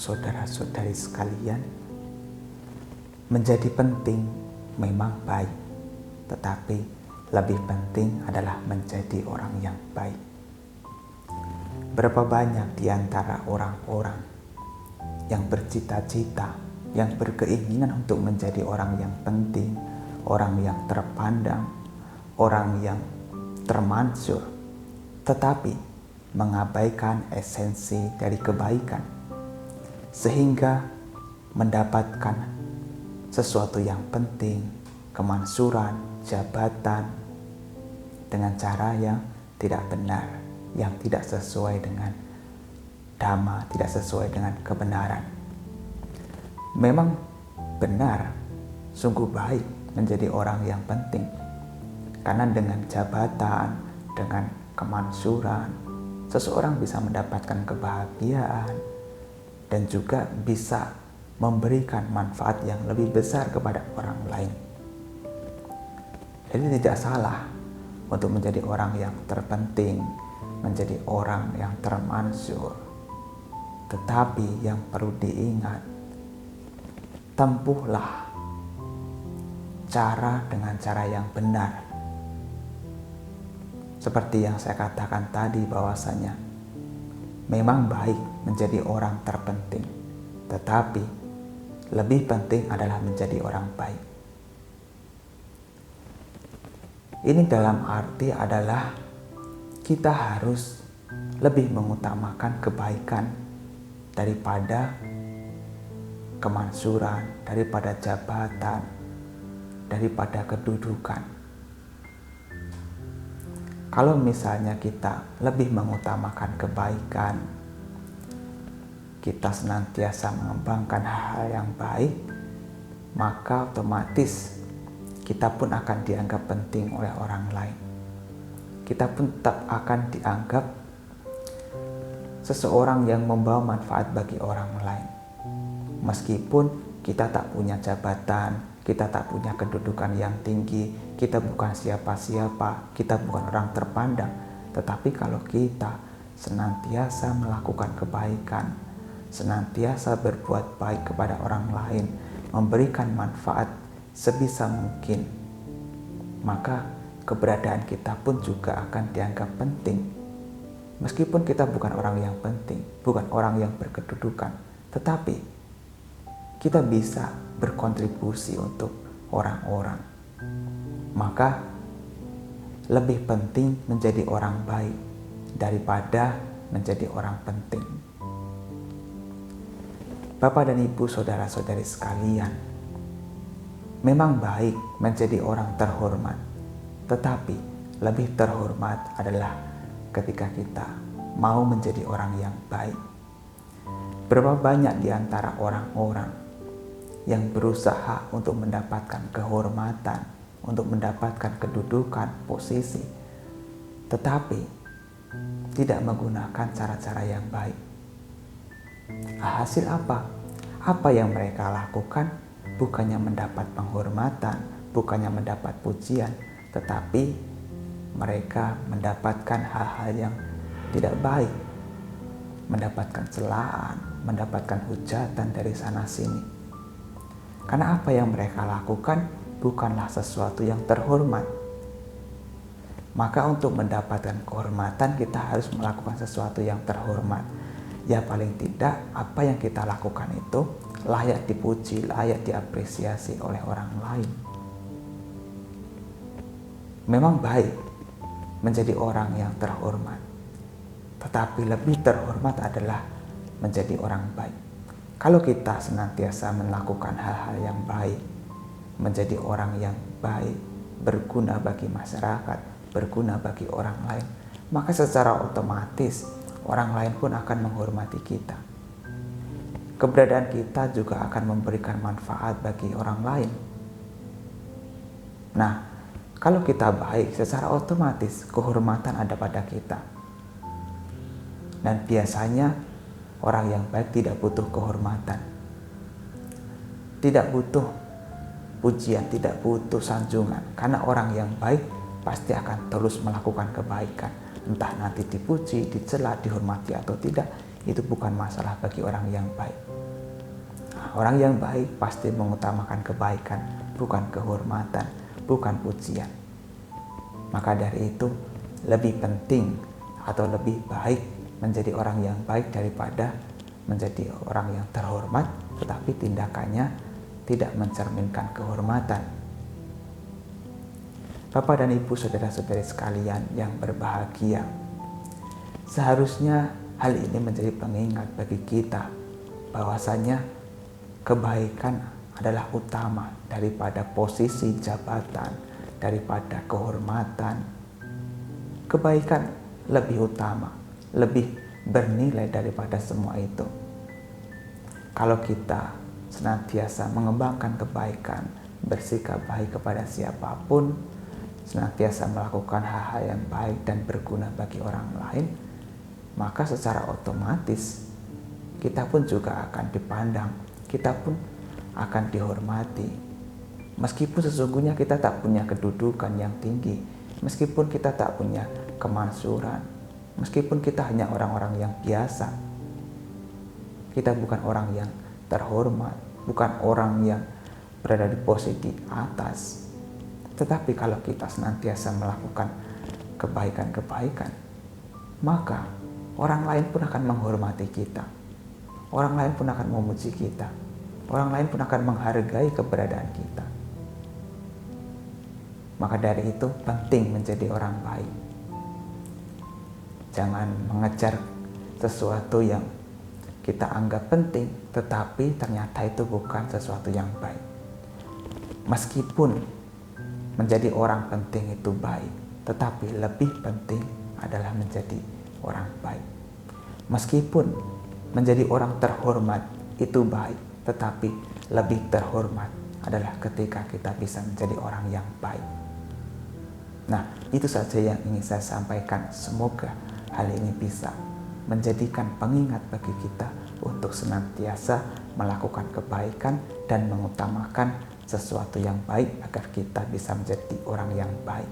saudara-saudari sekalian, menjadi penting memang baik, tetapi lebih penting adalah menjadi orang yang baik. Berapa banyak di antara orang-orang yang bercita-cita, yang berkeinginan untuk menjadi orang yang penting, orang yang terpandang, orang yang termansur, tetapi mengabaikan esensi dari kebaikan, sehingga mendapatkan sesuatu yang penting, kemansuran, jabatan, dengan cara yang tidak benar, yang tidak sesuai dengan dhamma, tidak sesuai dengan kebenaran. Memang benar, sungguh baik menjadi orang yang penting, karena dengan jabatan, dengan kemansuran, seseorang bisa mendapatkan kebahagiaan dan juga bisa memberikan manfaat yang lebih besar kepada orang lain. Jadi tidak salah untuk menjadi orang yang terpenting, menjadi orang yang termansur. Tetapi yang perlu diingat, tempuhlah cara dengan cara yang benar. Seperti yang saya katakan tadi, bahwasanya memang baik menjadi orang terpenting, tetapi lebih penting adalah menjadi orang baik. Ini dalam arti adalah kita harus lebih mengutamakan kebaikan daripada kemansuran, daripada jabatan, daripada kedudukan. Kalau misalnya kita lebih mengutamakan kebaikan, kita senantiasa mengembangkan hal-hal yang baik, maka otomatis kita pun akan dianggap penting oleh orang lain. Kita pun tetap akan dianggap seseorang yang membawa manfaat bagi orang lain. Meskipun kita tak punya jabatan, kita tak punya kedudukan yang tinggi, kita bukan siapa-siapa, kita bukan orang terpandang. Tetapi kalau kita senantiasa melakukan kebaikan, senantiasa berbuat baik kepada orang lain, memberikan manfaat sebisa mungkin, maka keberadaan kita pun juga akan dianggap penting. Meskipun kita bukan orang yang penting, bukan orang yang berkedudukan, tetapi kita bisa berkontribusi untuk orang-orang. Maka lebih penting menjadi orang baik daripada menjadi orang penting. Bapak dan Ibu, saudara-saudari sekalian, memang baik menjadi orang terhormat, tetapi lebih terhormat adalah ketika kita mau menjadi orang yang baik. Berapa banyak di antara orang-orang yang berusaha untuk mendapatkan kehormatan, untuk mendapatkan kedudukan, posisi, tetapi tidak menggunakan cara-cara yang baik. Hasil apa? Apa yang mereka lakukan bukannya mendapat penghormatan, bukannya mendapat pujian, tetapi mereka mendapatkan hal-hal yang tidak baik, mendapatkan celaan, mendapatkan hujatan dari sana sini. Karena apa yang mereka lakukan bukanlah sesuatu yang terhormat. Maka untuk mendapatkan kehormatan kita harus melakukan sesuatu yang terhormat. Ya paling tidak apa yang kita lakukan itu layak dipuji, layak diapresiasi oleh orang lain. Memang baik menjadi orang yang terhormat, tetapi lebih terhormat adalah menjadi orang baik. Kalau kita senantiasa melakukan hal-hal yang baik, menjadi orang yang baik, berguna bagi masyarakat, berguna bagi orang lain, maka secara otomatis orang lain pun akan menghormati kita. Keberadaan kita juga akan memberikan manfaat bagi orang lain. Nah, kalau kita baik, secara otomatis kehormatan ada pada kita. Dan biasanya orang yang baik tidak butuh kehormatan, tidak butuh pujian, tidak butuh sanjungan. Karena orang yang baik pasti akan terus melakukan kebaikan. Entah nanti dipuji, dicela, dihormati atau tidak, itu bukan masalah bagi orang yang baik. Nah, orang yang baik pasti mengutamakan kebaikan, bukan kehormatan, bukan pujian. Maka dari itu, lebih penting atau lebih baik menjadi orang yang baik daripada menjadi orang yang terhormat, tetapi tindakannya tidak mencerminkan kehormatan. Bapak dan Ibu, saudara-saudari sekalian yang berbahagia, seharusnya hal ini menjadi pengingat bagi kita bahwasanya kebaikan adalah utama daripada posisi jabatan, daripada kehormatan. Kebaikan lebih utama, lebih bernilai daripada semua itu. Kalau kita senantiasa mengembangkan kebaikan, bersikap baik kepada siapapun, senantiasa melakukan hal-hal yang baik dan berguna bagi orang lain, maka secara otomatis kita pun juga akan dipandang, kita pun akan dihormati. Meskipun sesungguhnya kita tak punya kedudukan yang tinggi, meskipun kita tak punya kemansuran, meskipun kita hanya orang-orang yang biasa, kita bukan orang yang terhormat, bukan orang yang berada di posisi atas. Tetapi kalau kita senantiasa melakukan kebaikan-kebaikan, maka orang lain pun akan menghormati kita. Orang lain pun akan memuji kita. Orang lain pun akan menghargai keberadaan kita. Maka dari itu penting menjadi orang baik. Jangan mengejar sesuatu yang kita anggap penting, tetapi ternyata itu bukan sesuatu yang baik. Meskipun menjadi orang penting itu baik, tetapi lebih penting adalah menjadi orang baik. Meskipun menjadi orang terhormat itu baik, tetapi lebih terhormat adalah ketika kita bisa menjadi orang yang baik. Nah, itu saja yang ingin saya sampaikan. Semoga hal ini bisa menjadikan pengingat bagi kita untuk senantiasa melakukan kebaikan dan mengutamakan sesuatu yang baik agar kita bisa menjadi orang yang baik.